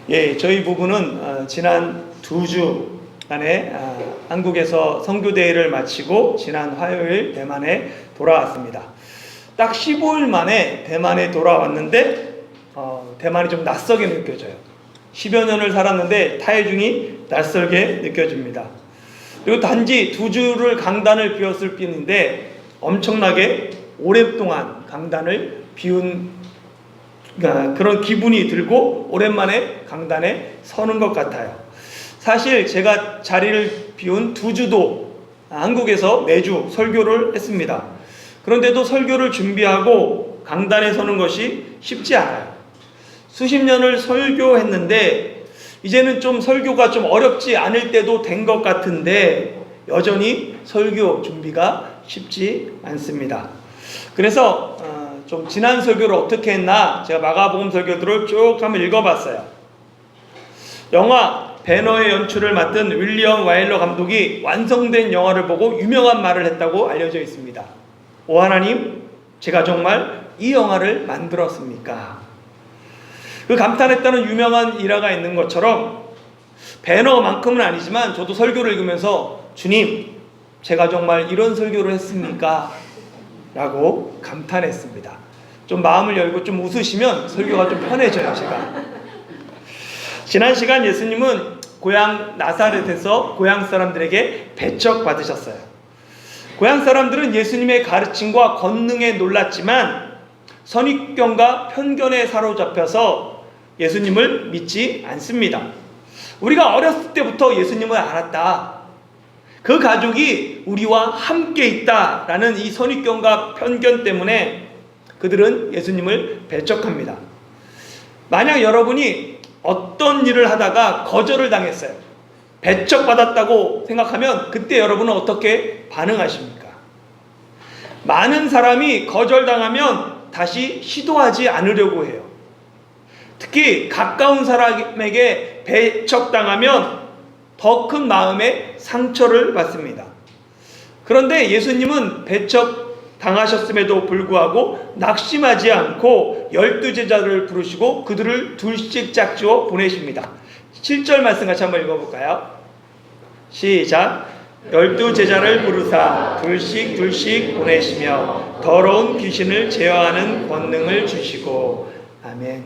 예, 저희 부부는 지난 2주간에 한국에서 선교대회를 마치고 지난 화요일 대만에 돌아왔습니다. 딱 15일 만에 대만에 돌아왔는데 대만이 좀 낯설게 느껴져요. 10여 년을 살았는데 타이중이 낯설게 느껴집니다. 그리고 단지 2주를 강단을 비웠을 뿐인데 엄청나게 오랫동안 강단을 비운 그런 기분이 들고 오랜만에 강단에 서는 것 같아요. 사실 제가 자리를 비운 2주도 한국에서 매주 설교를 했습니다. 그런데도 설교를 준비하고 강단에 서는 것이 쉽지 않아요. 수십 년을 설교했는데 이제는 좀 설교가 좀 어렵지 않을 때도 된 것 같은데 여전히 설교 준비가 쉽지 않습니다. 그래서 좀 지난 설교를 어떻게 했나 제가 마가복음 설교들을 쭉 한번 읽어봤어요. 영화 배너의 연출을 맡은 윌리엄 와일러 감독이 완성된 영화를 보고 유명한 말을 했다고 알려져 있습니다. 오 하나님, 제가 정말 이 영화를 만들었습니까? 그 감탄했다는 유명한 일화가 있는 것처럼 배너만큼은 아니지만 저도 설교를 읽으면서 주님, 제가 정말 이런 설교를 했습니까? 라고 감탄했습니다. 좀 마음을 열고 좀 웃으시면 설교가 좀 편해져요. 제가 지난 시간 예수님은 고향 나사렛에서 고향 사람들에게 배척받으셨어요. 고향 사람들은 예수님의 가르침과 권능에 놀랐지만 선입견과 편견에 사로잡혀서 예수님을 믿지 않습니다. 우리가 어렸을 때부터 예수님을 알았다. 그 가족이 우리와 함께 있다라는 이 선입견과 편견 때문에 그들은 예수님을 배척합니다. 만약 여러분이 어떤 일을 하다가 거절을 당했어요. 배척받았다고 생각하면 그때 여러분은 어떻게 반응하십니까? 많은 사람이 거절당하면 다시 시도하지 않으려고 해요. 특히 가까운 사람에게 배척당하면 더 큰 마음의 상처를 받습니다. 그런데 예수님은 배척당하셨음에도 불구하고 낙심하지 않고 12제자를 부르시고 그들을 둘씩 짝지어 보내십니다. 7절 말씀 같이 한번 읽어볼까요? 시작. 12제자를 부르사 둘씩 보내시며 더러운 귀신을 제어하는 권능을 주시고. 아멘.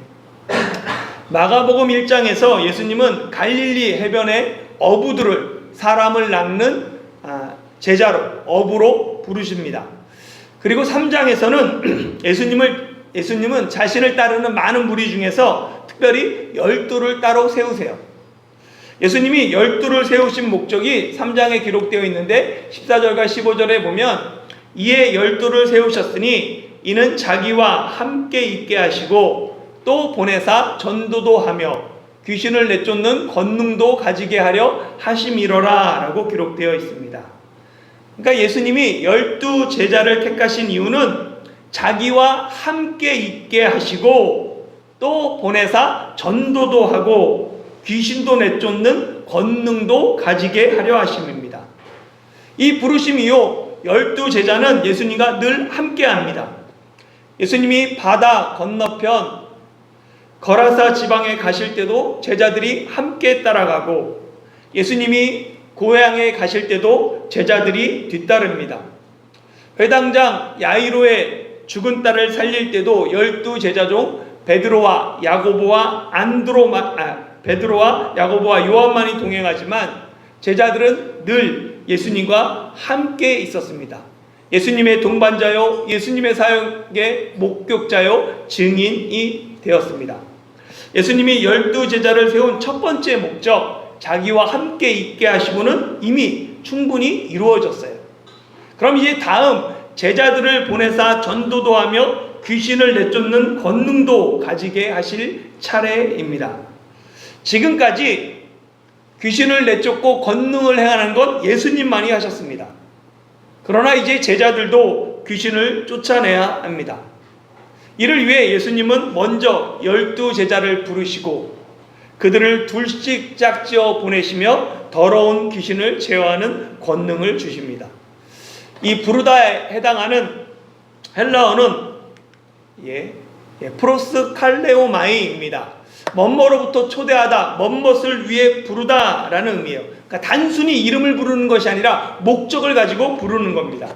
마가복음 1장에서 예수님은 갈릴리 해변에 어부들을 사람을 낚는 제자로 어부로 부르십니다. 그리고 3장에서는 예수님은 자신을 따르는 많은 무리 중에서 특별히 12를 따로 세우세요. 예수님이 12를 세우신 목적이 3장에 기록되어 있는데 14절과 15절에 보면 이에 12를 세우셨으니 이는 자기와 함께 있게 하시고 또 보내사 전도도 하며 귀신을 내쫓는 권능도 가지게 하려 하심이로라 라고 기록되어 있습니다. 그러니까 예수님이 12제자를 택하신 이유는 자기와 함께 있게 하시고 또 보내사 전도도 하고 귀신도 내쫓는 권능도 가지게 하려 하심입니다. 이 부르심 이후 12제자는 예수님과 늘 함께 합니다. 예수님이 바다 건너편 거라사 지방에 가실 때도 제자들이 함께 따라가고 예수님이 고향에 가실 때도 제자들이 뒤따릅니다. 회당장 야이로의 죽은 딸을 살릴 때도 12제자 중 베드로와 야고보와 요한만이 동행하지만 제자들은 늘 예수님과 함께 있었습니다. 예수님의 동반자요, 예수님의 사역의 목격자요, 증인이 되었습니다. 예수님이 12제자를 세운 첫 번째 목적, 자기와 함께 있게 하시고는 이미 충분히 이루어졌어요. 그럼 이제 다음 제자들을 보내사 전도도 하며 귀신을 내쫓는 권능도 가지게 하실 차례입니다. 지금까지 귀신을 내쫓고 권능을 행하는 건 예수님만이 하셨습니다. 그러나 이제 제자들도 귀신을 쫓아내야 합니다. 이를 위해 예수님은 먼저 12제자를 부르시고 그들을 둘씩 짝지어 보내시며 더러운 귀신을 제어하는 권능을 주십니다. 이 부르다에 해당하는 헬라어는 프로스칼레오마이입니다. 뭐뭐로부터 초대하다, 뭐뭇을 위해 부르다 라는 의미예요. 그러니까 단순히 이름을 부르는 것이 아니라 목적을 가지고 부르는 겁니다.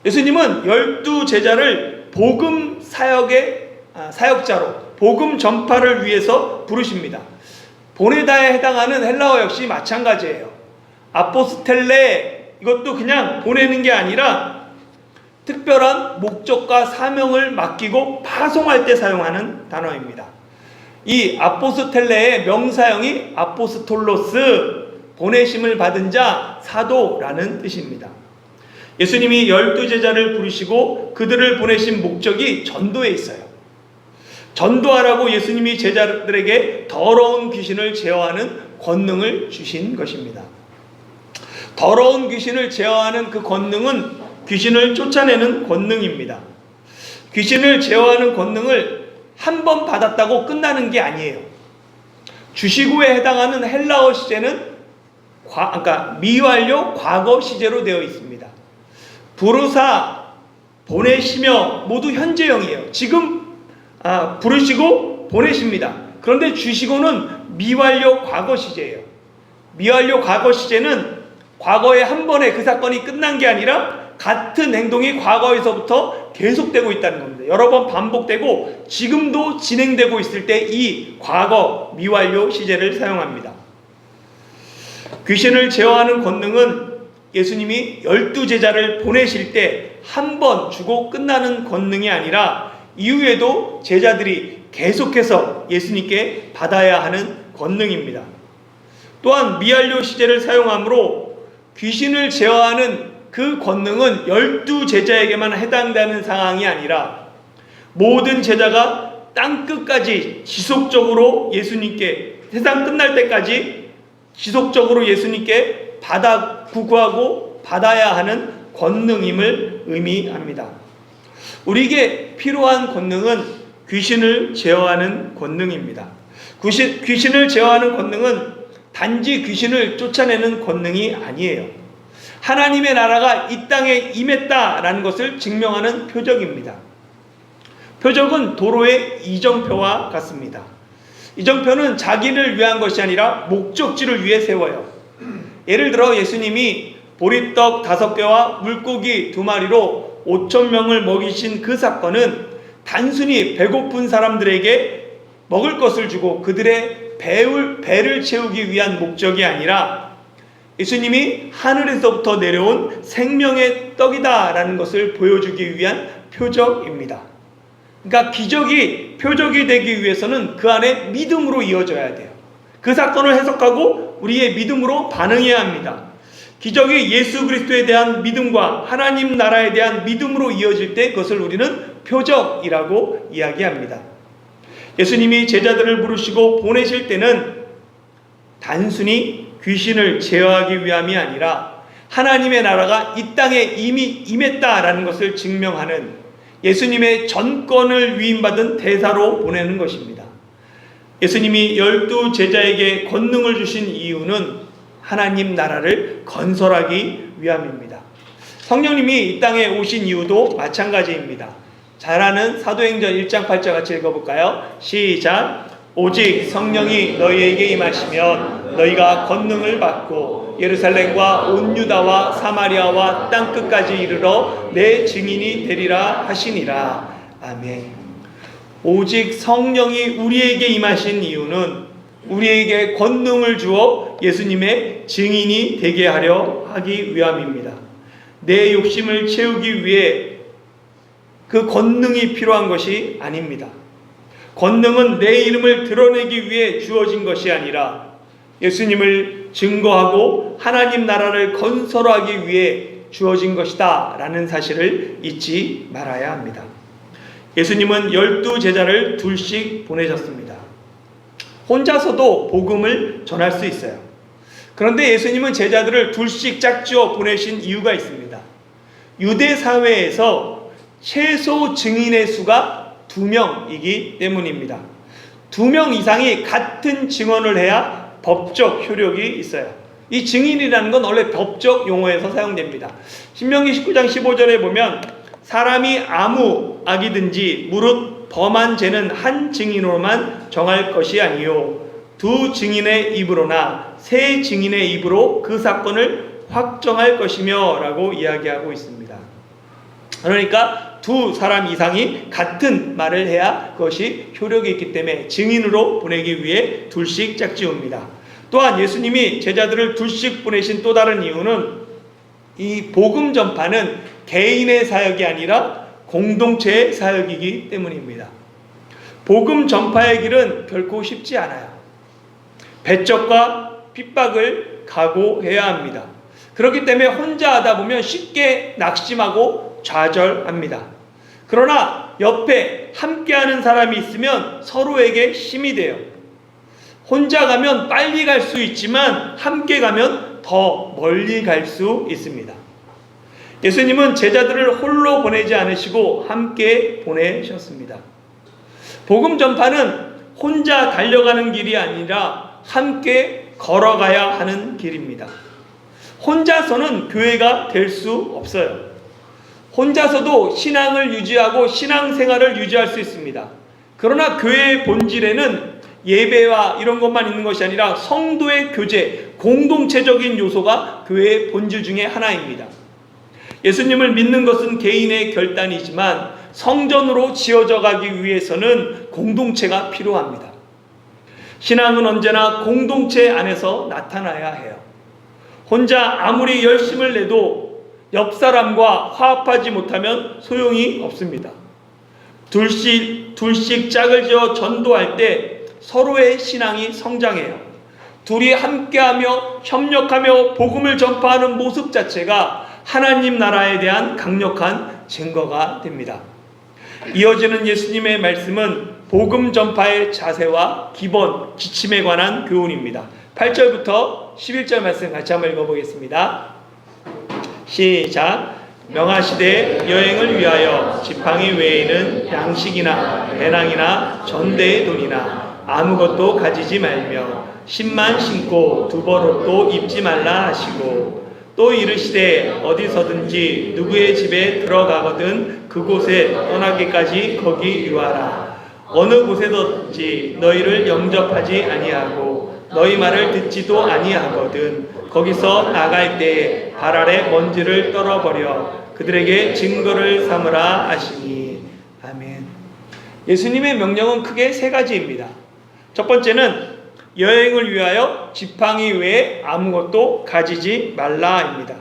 예수님은 12제자를 복음 사역의 사역자로 복음 전파를 위해서 부르십니다. 보내다에 해당하는 헬라어 역시 마찬가지예요. 아포스텔레, 이것도 그냥 보내는 게 아니라 특별한 목적과 사명을 맡기고 파송할 때 사용하는 단어입니다. 이 아포스텔레의 명사형이 아포스톨로스, 보내심을 받은 자, 사도라는 뜻입니다. 예수님이 12제자를 부르시고 그들을 보내신 목적이 전도에 있어요. 전도하라고 예수님이 제자들에게 더러운 귀신을 제어하는 권능을 주신 것입니다. 더러운 귀신을 제어하는 그 권능은 귀신을 쫓아내는 권능입니다. 귀신을 제어하는 권능을 한 번 받았다고 끝나는 게 아니에요. 주시고에 해당하는 헬라어 시제는 그러니까 미완료 과거 시제로 되어 있습니다. 부르사, 보내시며 모두 현재형이에요. 지금 부르시고 보내십니다. 그런데 주시고는 미완료 과거 시제예요. 미완료 과거 시제는 과거에 한 번에 그 사건이 끝난 게 아니라 같은 행동이 과거에서부터 계속되고 있다는 겁니다. 여러 번 반복되고 지금도 진행되고 있을 때 이 과거 미완료 시제를 사용합니다. 귀신을 제어하는 권능은 예수님이 12제자를 보내실 때 한 번 주고 끝나는 권능이 아니라 이후에도 제자들이 계속해서 예수님께 받아야 하는 권능입니다. 또한 미완료 시제를 사용하므로 귀신을 제어하는 그 권능은 12제자에게만 해당되는 상황이 아니라 모든 제자가 땅끝까지 지속적으로 예수님께, 세상 끝날 때까지 지속적으로 예수님께 구구하고 받아야 하는 권능임을 의미합니다. 우리에게 필요한 권능은 귀신을 제어하는 권능입니다. 귀신을 제어하는 권능은 단지 귀신을 쫓아내는 권능이 아니에요. 하나님의 나라가 이 땅에 임했다라는 것을 증명하는 표적입니다. 표적은 도로의 이정표와 같습니다. 이정표는 자기를 위한 것이 아니라 목적지를 위해 세워요. 예를 들어 예수님이 보리떡 5개와 물고기 2마리로 5,000명을 먹이신 그 사건은 단순히 배고픈 사람들에게 먹을 것을 주고 그들의 배를 채우기 위한 목적이 아니라 예수님이 하늘에서부터 내려온 생명의 떡이다라는 것을 보여주기 위한 표적입니다. 그러니까 기적이 표적이 되기 위해서는 그 안에 믿음으로 이어져야 돼요. 그 사건을 해석하고 우리의 믿음으로 반응해야 합니다. 기적이 예수 그리스도에 대한 믿음과 하나님 나라에 대한 믿음으로 이어질 때 그것을 우리는 표적이라고 이야기합니다. 예수님이 제자들을 부르시고 보내실 때는 단순히 귀신을 제어하기 위함이 아니라 하나님의 나라가 이 땅에 이미 임했다라는 것을 증명하는 예수님의 전권을 위임받은 대사로 보내는 것입니다. 예수님이 12제자에게 권능을 주신 이유는 하나님 나라를 건설하기 위함입니다. 성령님이 이 땅에 오신 이유도 마찬가지입니다. 잘 아는 사도행전 1장 8절 같이 읽어볼까요? 시작! 오직 성령이 너희에게 임하시면 너희가 권능을 받고 예루살렘과 온 유다와 사마리아와 땅끝까지 이르러 내 증인이 되리라 하시니라. 아멘. 오직 성령이 우리에게 임하신 이유는 우리에게 권능을 주어 예수님의 증인이 되게 하려 하기 위함입니다. 내 욕심을 채우기 위해 그 권능이 필요한 것이 아닙니다. 권능은 내 이름을 드러내기 위해 주어진 것이 아니라 예수님을 증거하고 하나님 나라를 건설하기 위해 주어진 것이다 라는 사실을 잊지 말아야 합니다. 예수님은 12제자를 둘씩 보내셨습니다. 혼자서도 복음을 전할 수 있어요. 그런데 예수님은 제자들을 둘씩 짝지어 보내신 이유가 있습니다. 유대 사회에서 최소 증인의 수가 2명이기 때문입니다. 2명 이상이 같은 증언을 해야 법적 효력이 있어요. 이 증인이라는 건 원래 법적 용어에서 사용됩니다. 신명기 19장 15절에 보면 사람이 아무 악이든지 무릇 범한 죄는 한 증인으로만 정할 것이 아니요 두 증인의 입으로나 세 증인의 입으로 그 사건을 확정할 것이며 라고 이야기하고 있습니다. 그러니까 두 사람 이상이 같은 말을 해야 그것이 효력이 있기 때문에 증인으로 보내기 위해 둘씩 짝지웁니다. 또한 예수님이 제자들을 둘씩 보내신 또 다른 이유는 이 복음 전파는 개인의 사역이 아니라 공동체의 사역이기 때문입니다. 복음 전파의 길은 결코 쉽지 않아요. 배척과 핍박을 각오해야 합니다. 그렇기 때문에 혼자 하다 보면 쉽게 낙심하고 좌절합니다. 그러나 옆에 함께하는 사람이 있으면 서로에게 힘이 돼요. 혼자 가면 빨리 갈 수 있지만 함께 가면 더 멀리 갈 수 있습니다. 예수님은 제자들을 홀로 보내지 않으시고 함께 보내셨습니다. 복음 전파는 혼자 달려가는 길이 아니라 함께 걸어가야 하는 길입니다. 혼자서는 교회가 될 수 없어요. 혼자서도 신앙을 유지하고 신앙생활을 유지할 수 있습니다. 그러나 교회의 본질에는 예배와 이런 것만 있는 것이 아니라 성도의 교제, 공동체적인 요소가 교회의 본질 중에 하나입니다. 예수님을 믿는 것은 개인의 결단이지만 성전으로 지어져 가기 위해서는 공동체가 필요합니다. 신앙은 언제나 공동체 안에서 나타나야 해요. 혼자 아무리 열심을 내도 옆 사람과 화합하지 못하면 소용이 없습니다. 둘씩 짝을 지어 전도할 때 서로의 신앙이 성장해요. 둘이 함께하며 협력하며 복음을 전파하는 모습 자체가 하나님 나라에 대한 강력한 증거가 됩니다. 이어지는 예수님의 말씀은 복음 전파의 자세와 기본, 지침에 관한 교훈입니다. 8절부터 11절 말씀 같이 한번 읽어보겠습니다. 시작. 명하시되 여행을 위하여 지팡이 외에는 양식이나 배낭이나 전대의 돈이나 아무것도 가지지 말며 신만 신고 두벌 옷도 입지 말라 하시고 또 이르시되 어디서든지 누구의 집에 들어가거든 그곳에 떠나기까지 거기 유하라. 어느 곳에든지 너희를 영접하지 아니하고 너희 말을 듣지도 아니하거든 거기서 나갈 때에 발 아래 먼지를 떨어버려 그들에게 증거를 삼으라 하시니. 아멘. 예수님의 명령은 크게 세 가지입니다. 첫 번째는 여행을 위하여 지팡이 외에 아무것도 가지지 말라입니다.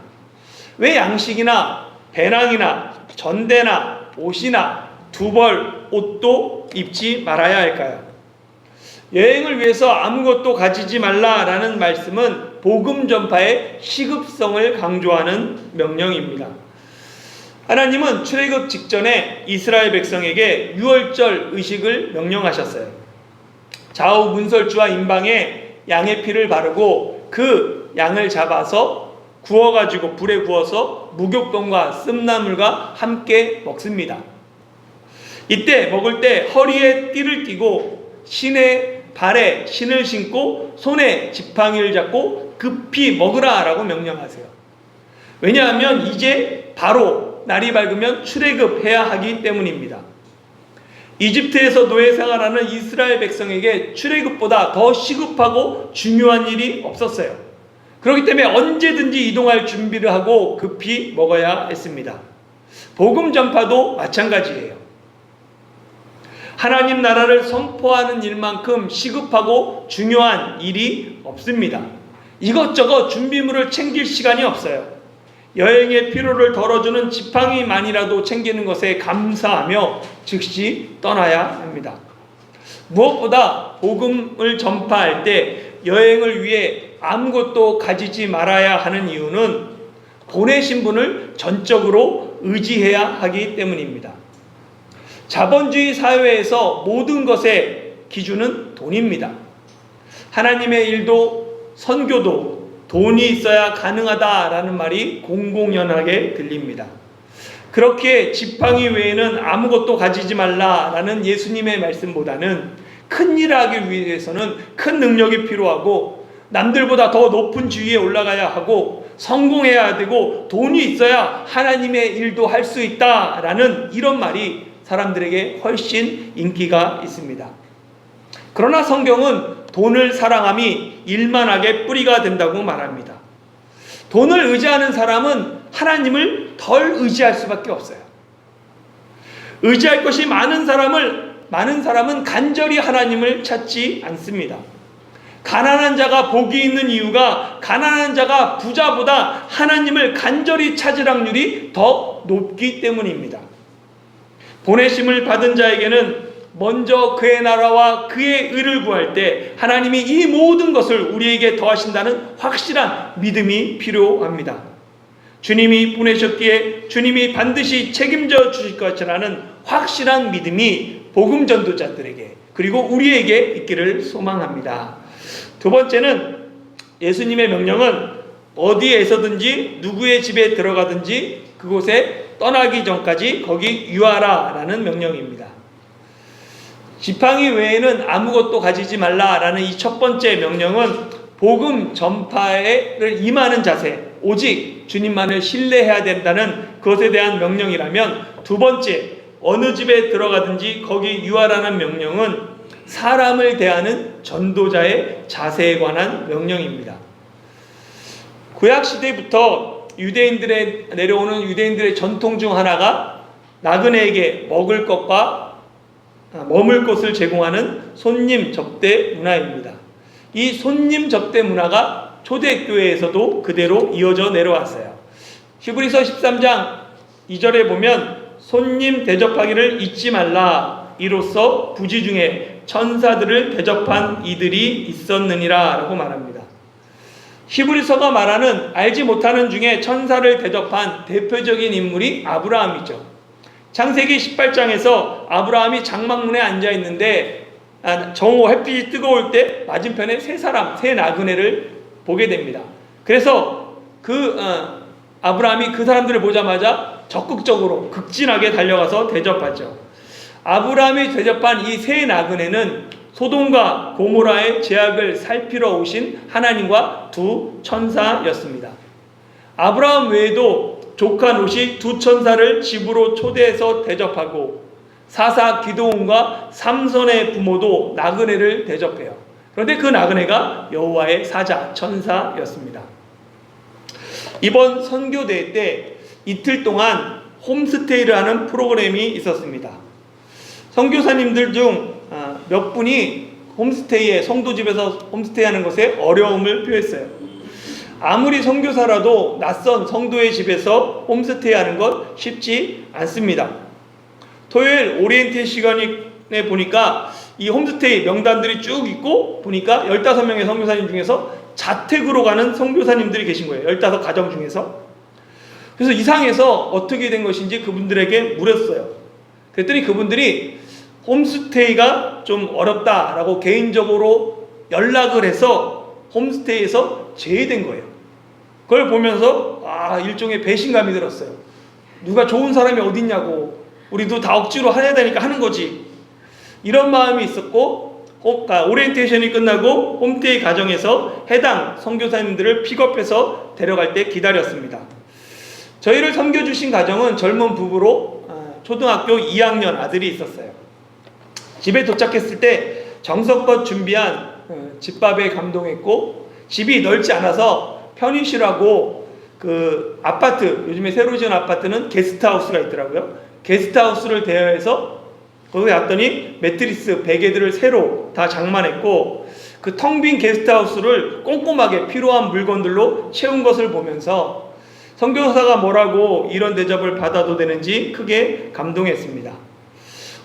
왜 양식이나 배낭이나 전대나 옷이나 두벌 옷도 입지 말아야 할까요? 여행을 위해서 아무것도 가지지 말라라는 말씀은 복음 전파의 시급성을 강조하는 명령입니다. 하나님은 출애굽 직전에 이스라엘 백성에게 유월절 의식을 명령하셨어요. 좌우 문설주와 임방에 양의 피를 바르고 그 양을 잡아서 구워가지고 불에 구워서 무교병과 씀나물과 함께 먹습니다. 이때 먹을 때 허리에 띠를 띠고 발에 신을 신고 손에 지팡이를 잡고 급히 먹으라 라고 명령하세요. 왜냐하면 이제 바로 날이 밝으면 출애굽해야 하기 때문입니다. 이집트에서 노예 생활하는 이스라엘 백성에게 출애굽보다 더 시급하고 중요한 일이 없었어요. 그렇기 때문에 언제든지 이동할 준비를 하고 급히 먹어야 했습니다. 복음 전파도 마찬가지예요. 하나님 나라를 선포하는 일만큼 시급하고 중요한 일이 없습니다. 이것저것 준비물을 챙길 시간이 없어요. 여행의 피로를 덜어주는 지팡이만이라도 챙기는 것에 감사하며 즉시 떠나야 합니다. 무엇보다 복음을 전파할 때 여행을 위해 아무것도 가지지 말아야 하는 이유는 보내신 분을 전적으로 의지해야 하기 때문입니다. 자본주의 사회에서 모든 것의 기준은 돈입니다. 하나님의 일도 선교도 돈이 있어야 가능하다라는 말이 공공연하게 들립니다. 그렇게 지팡이 외에는 아무것도 가지지 말라라는 예수님의 말씀보다는 큰 일을 하기 위해서는 큰 능력이 필요하고 남들보다 더 높은 지위에 올라가야 하고 성공해야 되고 돈이 있어야 하나님의 일도 할 수 있다라는 이런 말이 사람들에게 훨씬 인기가 있습니다. 그러나 성경은 돈을 사랑함이 일만하게 뿌리가 된다고 말합니다. 돈을 의지하는 사람은 하나님을 덜 의지할 수밖에 없어요. 의지할 것이 많은 사람은 간절히 하나님을 찾지 않습니다. 가난한 자가 복이 있는 이유가 가난한 자가 부자보다 하나님을 간절히 찾을 확률이 더 높기 때문입니다. 보내심을 받은 자에게는 먼저 그의 나라와 그의 의를 구할 때 하나님이 이 모든 것을 우리에게 더하신다는 확실한 믿음이 필요합니다. 주님이 보내셨기에 주님이 반드시 책임져 주실 것이라는 확실한 믿음이 복음 전도자들에게 그리고 우리에게 있기를 소망합니다. 두 번째는 예수님의 명령은 어디에서든지 누구의 집에 들어가든지 그곳에 떠나기 전까지 거기 유하라 라는 명령입니다. 지팡이 외에는 아무것도 가지지 말라 라는 이 첫 번째 명령은 복음 전파를 임하는 자세, 오직 주님만을 신뢰해야 된다는 것에 대한 명령이라면, 두 번째 어느 집에 들어가든지 거기 유하라는 명령은 사람을 대하는 전도자의 자세에 관한 명령입니다. 구약시대부터 내려오는 유대인들의 전통 중 하나가 나그네에게 먹을 것과 머물 곳을 제공하는 손님 접대 문화입니다. 이 손님 접대 문화가 초대교회에서도 그대로 이어져 내려왔어요. 히브리서 13장 2절에 보면 손님 대접하기를 잊지 말라, 이로써 부지 중에 천사들을 대접한 이들이 있었느니라 라고 말합니다. 히브리서가 말하는 알지 못하는 중에 천사를 대접한 대표적인 인물이 아브라함이죠. 창세기 18장에서 아브라함이 장막문에 앉아 있는데 정오 햇빛이 뜨거울 때 맞은편에 세 나그네를 보게 됩니다. 그래서 아브라함이 그 사람들을 보자마자 적극적으로 극진하게 달려가서 대접하죠. 아브라함이 대접한 이 세 나그네는 소돔과 고모라의 죄악을 살피러 오신 하나님과 두 천사였습니다. 아브라함 외에도 조카 롯이 두 천사를 집으로 초대해서 대접하고 사사 기드온과 삼손의 부모도 나그네를 대접해요. 그런데 그 나그네가 여호와의 사자 천사였습니다. 이번 선교대회 때 이틀 동안 홈스테이를 하는 프로그램이 있었습니다. 선교사님들 중 몇 분이 성도집에서 홈스테이 하는 것에 어려움을 표했어요. 아무리 선교사라도 낯선 성도의 집에서 홈스테이 하는 것 쉽지 않습니다. 토요일 오리엔테이션 시간에 보니까 이 홈스테이 명단들이 쭉 있고 보니까 15명의 선교사님 중에서 자택으로 가는 선교사님들이 계신 거예요. 15가정 중에서. 그래서 이상해서 어떻게 된 것인지 그분들에게 물었어요. 그랬더니 그분들이 홈스테이가 좀 어렵다라고 개인적으로 연락을 해서 홈스테이에서 제외된 거예요. 그걸 보면서 일종의 배신감이 들었어요. 누가 좋은 사람이 어딨냐고, 우리도 다 억지로 해야 되니까 하는 거지, 이런 마음이 있었고, 오리엔테이션이 끝나고 홈스테이 가정에서 해당 선교사님들을 픽업해서 데려갈 때 기다렸습니다. 저희를 섬겨주신 가정은 젊은 부부로 초등학교 2학년 아들이 있었어요. 집에 도착했을 때 정성껏 준비한 집밥에 감동했고, 집이 넓지 않아서 편의실하고 그 아파트, 요즘에 새로 지은 아파트는 게스트하우스가 있더라고요. 게스트하우스를 대여해서 거기 갔더니 매트리스, 베개들을 새로 다 장만했고, 그 텅 빈 게스트하우스를 꼼꼼하게 필요한 물건들로 채운 것을 보면서 선교사가 뭐라고 이런 대접을 받아도 되는지 크게 감동했습니다.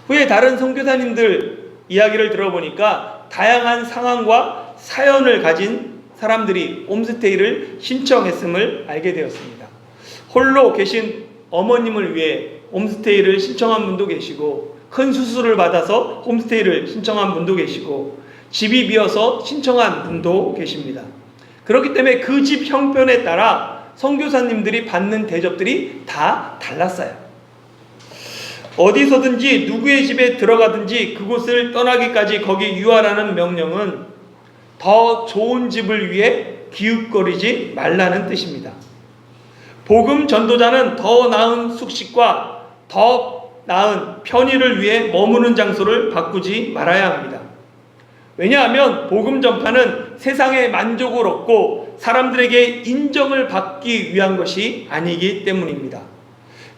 후에 다른 선교사님들 이야기를 들어보니까 다양한 상황과 사연을 가진 사람들이 홈스테이를 신청했음을 알게 되었습니다. 홀로 계신 어머님을 위해 홈스테이를 신청한 분도 계시고, 큰 수술을 받아서 홈스테이를 신청한 분도 계시고, 집이 비어서 신청한 분도 계십니다. 그렇기 때문에 그 집 형편에 따라 선교사님들이 받는 대접들이 다 달랐어요. 어디서든지 누구의 집에 들어가든지 그곳을 떠나기까지 거기 유하라는 명령은 더 좋은 집을 위해 기웃거리지 말라는 뜻입니다. 복음 전도자는 더 나은 숙식과 더 나은 편의를 위해 머무는 장소를 바꾸지 말아야 합니다. 왜냐하면 복음 전파는 세상의 만족을 얻고 사람들에게 인정을 받기 위한 것이 아니기 때문입니다.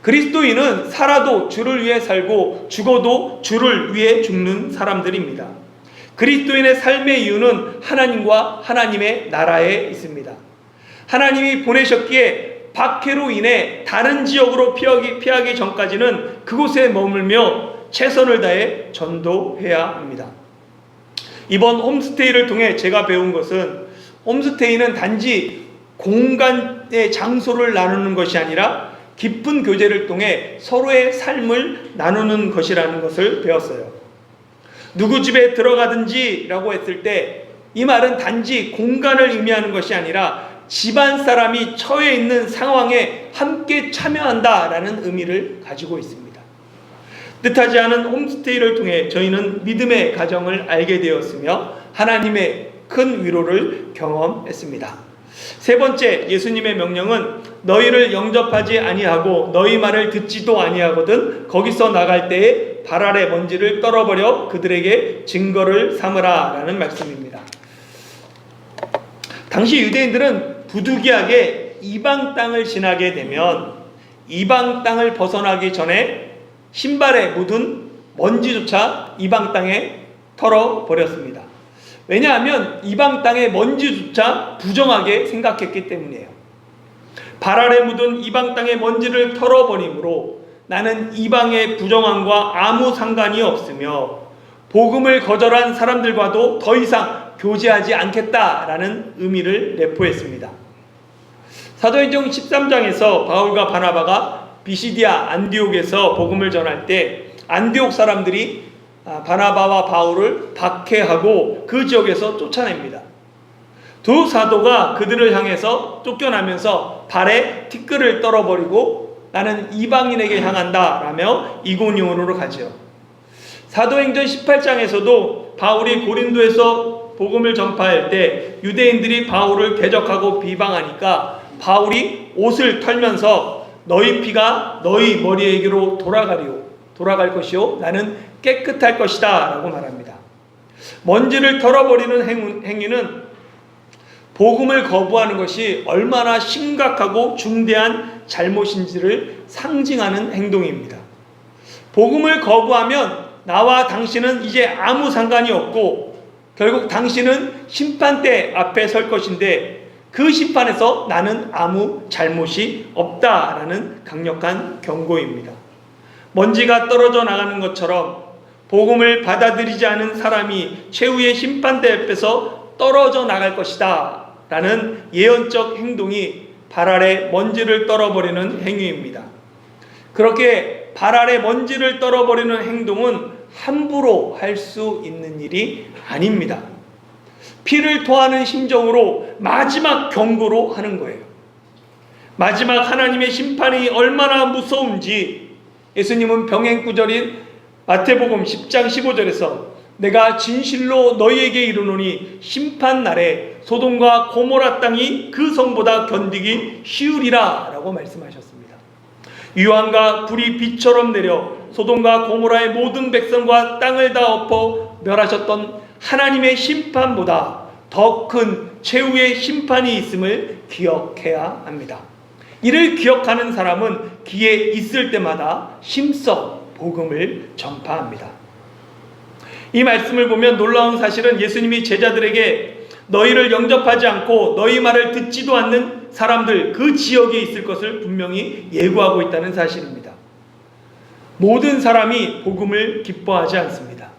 그리스도인은 살아도 주를 위해 살고 죽어도 주를 위해 죽는 사람들입니다. 그리스도인의 삶의 이유는 하나님과 하나님의 나라에 있습니다. 하나님이 보내셨기에 박해로 인해 다른 지역으로 피하기 전까지는 그곳에 머물며 최선을 다해 전도해야 합니다. 이번 홈스테이를 통해 제가 배운 것은 홈스테이는 단지 공간의 장소를 나누는 것이 아니라 깊은 교제를 통해 서로의 삶을 나누는 것이라는 것을 배웠어요. 누구 집에 들어가든지 라고 했을 때 이 말은 단지 공간을 의미하는 것이 아니라 집안 사람이 처해 있는 상황에 함께 참여한다라는 의미를 가지고 있습니다. 뜻하지 않은 홈스테이를 통해 저희는 믿음의 가정을 알게 되었으며 하나님의 큰 위로를 경험했습니다. 세 번째, 예수님의 명령은 너희를 영접하지 아니하고 너희 말을 듣지도 아니하거든 거기서 나갈 때에 발 아래 먼지를 떨어버려 그들에게 증거를 삼으라 라는 말씀입니다. 당시 유대인들은 부득이하게 이방 땅을 지나게 되면 이방 땅을 벗어나기 전에 신발에 묻은 먼지조차 이방 땅에 털어버렸습니다. 왜냐하면 이방 땅의 먼지조차 부정하게 생각했기 때문이에요. 발 아래 묻은 이방 땅의 먼지를 털어버림으로 나는 이방의 부정함과 아무 상관이 없으며 복음을 거절한 사람들과도 더 이상 교제하지 않겠다라는 의미를 내포했습니다. 사도행전 13장에서 바울과 바나바가 비시디아 안디옥에서 복음을 전할 때 안디옥 사람들이 바나바와 바울을 박해하고 그 지역에서 쫓아냅니다. 두 사도가 그들을 향해서 쫓겨나면서 발에 티끌을 떨어버리고 나는 이방인에게 향한다 라며 이고니온으로 가죠. 사도행전 18장에서도 바울이 고린도에서 복음을 전파할 때 유대인들이 바울을 대적하고 비방하니까 바울이 옷을 털면서 너희 피가 너희 머리에게로 돌아갈 것이요 나는 깨끗할 것이다 라고 말합니다. 먼지를 털어버리는 행위는 복음을 거부하는 것이 얼마나 심각하고 중대한 잘못인지를 상징하는 행동입니다. 복음을 거부하면 나와 당신은 이제 아무 상관이 없고 결국 당신은 심판대 앞에 설 것인데 그 심판에서 나는 아무 잘못이 없다라는 강력한 경고입니다. 먼지가 떨어져 나가는 것처럼 복음을 받아들이지 않은 사람이 최후의 심판대 앞에서 떨어져 나갈 것이다 라는 예언적 행동이 발 아래 먼지를 떨어버리는 행위입니다. 그렇게 발 아래 먼지를 떨어버리는 행동은 함부로 할 수 있는 일이 아닙니다. 피를 토하는 심정으로 마지막 경고로 하는 거예요. 마지막 하나님의 심판이 얼마나 무서운지 예수님은 병행구절인 마태복음 10장 15절에서 내가 진실로 너희에게 이르노니 심판날에 소돔과 고모라 땅이 그 성보다 견디기 쉬우리라 라고 말씀하셨습니다. 유황과 불이 비처럼 내려 소돔과 고모라의 모든 백성과 땅을 다 엎어 멸하셨던 하나님의 심판보다 더 큰 최후의 심판이 있음을 기억해야 합니다. 이를 기억하는 사람은 기회 있을 때마다 힘써 복음을 전파합니다. 이 말씀을 보면 놀라운 사실은 예수님이 제자들에게 너희를 영접하지 않고 너희 말을 듣지도 않는 사람들 그 지역에 있을 것을 분명히 예고하고 있다는 사실입니다. 모든 사람이 복음을 기뻐하지 않습니다.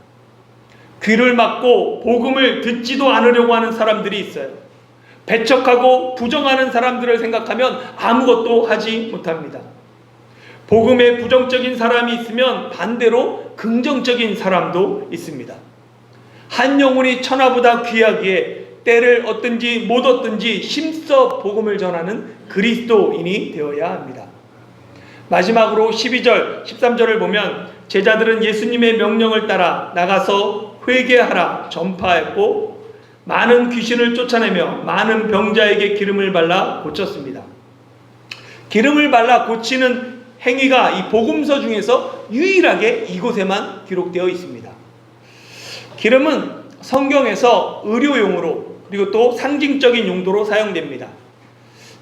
귀를 막고 복음을 듣지도 않으려고 하는 사람들이 있어요. 배척하고 부정하는 사람들을 생각하면 아무것도 하지 못합니다. 복음에 부정적인 사람이 있으면 반대로 긍정적인 사람도 있습니다. 한 영혼이 천하보다 귀하기에 때를 얻든지 못 얻든지 힘써 복음을 전하는 그리스도인이 되어야 합니다. 마지막으로 12절, 13절을 보면 제자들은 예수님의 명령을 따라 나가서 회개하라 전파했고 많은 귀신을 쫓아내며 많은 병자에게 기름을 발라 고쳤습니다. 기름을 발라 고치는 행위가 이 복음서 중에서 유일하게 이곳에만 기록되어 있습니다. 기름은 성경에서 의료용으로 그리고 또 상징적인 용도로 사용됩니다.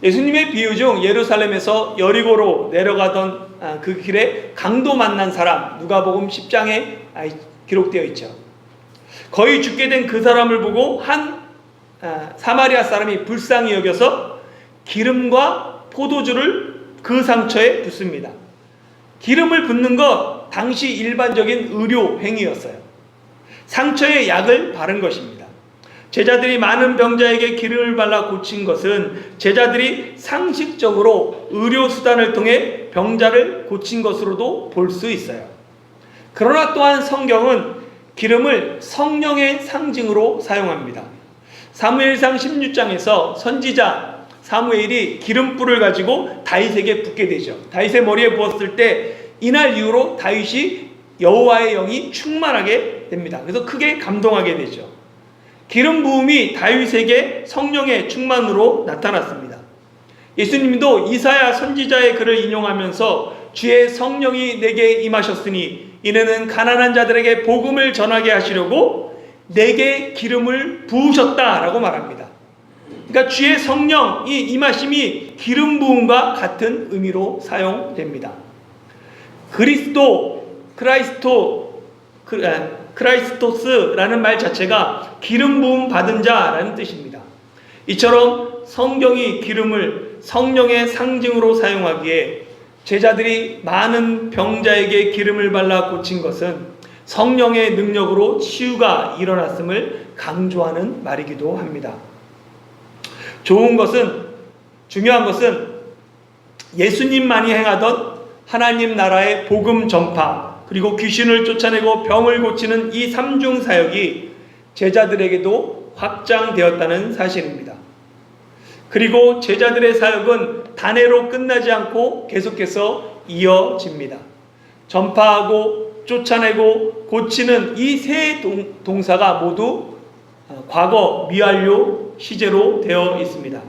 예수님의 비유 중 예루살렘에서 여리고로 내려가던 그 길에 강도 만난 사람, 누가복음 10장에 기록되어 있죠. 거의 죽게 된 그 사람을 보고 한 사마리아 사람이 불쌍히 여겨서 기름과 포도주를 그 상처에 붓습니다. 기름을 붓는 것 당시 일반적인 의료 행위였어요. 상처에 약을 바른 것입니다. 제자들이 많은 병자에게 기름을 발라 고친 것은 제자들이 상식적으로 의료수단을 통해 병자를 고친 것으로도 볼 수 있어요. 그러나 또한 성경은 기름을 성령의 상징으로 사용합니다. 사무엘상 16장에서 선지자 사무엘이 기름불을 가지고 다윗에게 붓게 되죠. 다윗의 머리에 부었을 때 이날 이후로 다윗이 여호와의 영이 충만하게 됩니다. 그래서 크게 감동하게 되죠. 기름 부음이 다윗에게 성령의 충만으로 나타났습니다. 예수님도 이사야 선지자의 글을 인용하면서 주의 성령이 내게 임하셨으니 이는 가난한 자들에게 복음을 전하게 하시려고 내게 기름을 부으셨다라고 말합니다. 그러니까 주의 성령이 임하심이 기름 부음과 같은 의미로 사용됩니다. 크라이스토스라는 말 자체가 기름 부음 받은 자라는 뜻입니다. 이처럼 성경이 기름을 성령의 상징으로 사용하기에 제자들이 많은 병자에게 기름을 발라 고친 것은 성령의 능력으로 치유가 일어났음을 강조하는 말이기도 합니다. 중요한 것은 예수님만이 행하던 하나님 나라의 복음 전파, 그리고 귀신을 쫓아내고 병을 고치는 이 삼중 사역이 제자들에게도 확장되었다는 사실입니다. 그리고 제자들의 사역은 단회로 끝나지 않고 계속해서 이어집니다. 전파하고 쫓아내고 고치는 이 세 동사가 모두 과거 미완료 시제로 되어 있습니다.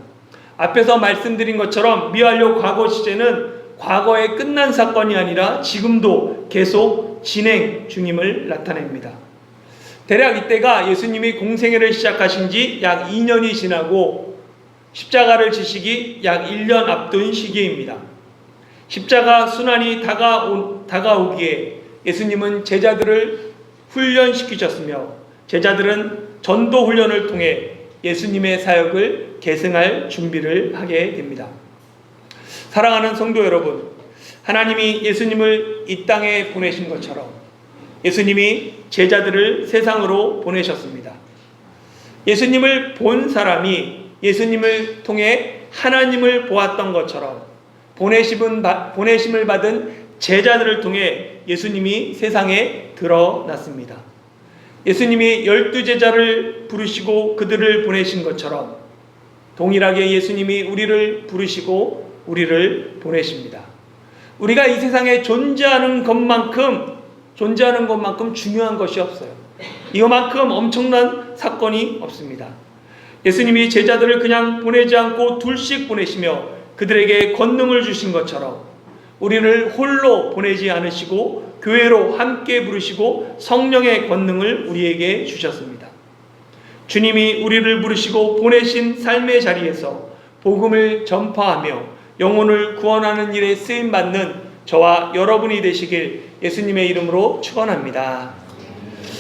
앞에서 말씀드린 것처럼 미완료 과거 시제는 과거에 끝난 사건이 아니라 지금도 계속 진행 중임을 나타냅니다. 대략 이때가 예수님이 공생애를 시작하신 지 약 2년이 지나고 십자가를 지시기 약 1년 앞둔 시기입니다. 십자가 순환이 다가오기에 예수님은 제자들을 훈련시키셨으며 제자들은 전도 훈련을 통해 예수님의 사역을 계승할 준비를 하게 됩니다. 사랑하는 성도 여러분, 하나님이 예수님을 이 땅에 보내신 것처럼 예수님이 제자들을 세상으로 보내셨습니다. 예수님을 본 사람이 예수님을 통해 하나님을 보았던 것처럼 보내심을 받은 제자들을 통해 예수님이 세상에 드러났습니다. 예수님이 12제자를 부르시고 그들을 보내신 것처럼 동일하게 예수님이 우리를 부르시고 우리를 보내십니다. 우리가 이 세상에 존재하는 것만큼 중요한 것이 없어요. 이만큼 엄청난 사건이 없습니다. 예수님이 제자들을 그냥 보내지 않고 둘씩 보내시며 그들에게 권능을 주신 것처럼 우리를 홀로 보내지 않으시고 교회로 함께 부르시고 성령의 권능을 우리에게 주셨습니다. 주님이 우리를 부르시고 보내신 삶의 자리에서 복음을 전파하며 영혼을 구원하는 일에 쓰임받는 저와 여러분이 되시길 예수님의 이름으로 축원합니다.